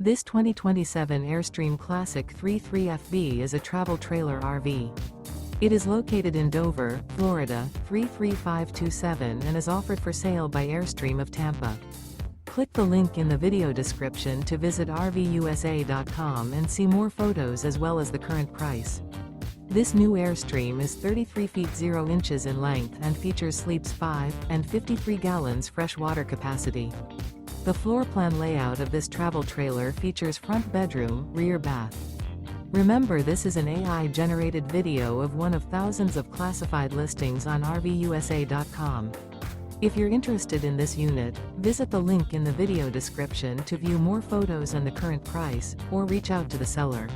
This 2027 Airstream Classic 33FB is a travel trailer RV. It is located in Dover, Florida, 33527 and is offered for sale by Airstream of Tampa. Click the link in the video description to visit RVUSA.com and see more photos as well as the current price. This new Airstream is 33 feet 0 inches in length and features sleeps 5 and 53 gallons fresh water capacity. The floor plan layout of this travel trailer features front bedroom, rear bath. Remember, this is an AI-generated video of one of thousands of classified listings on RVUSA.com. If you're interested in this unit, visit the link in the video description to view more photos and the current price, or reach out to the seller.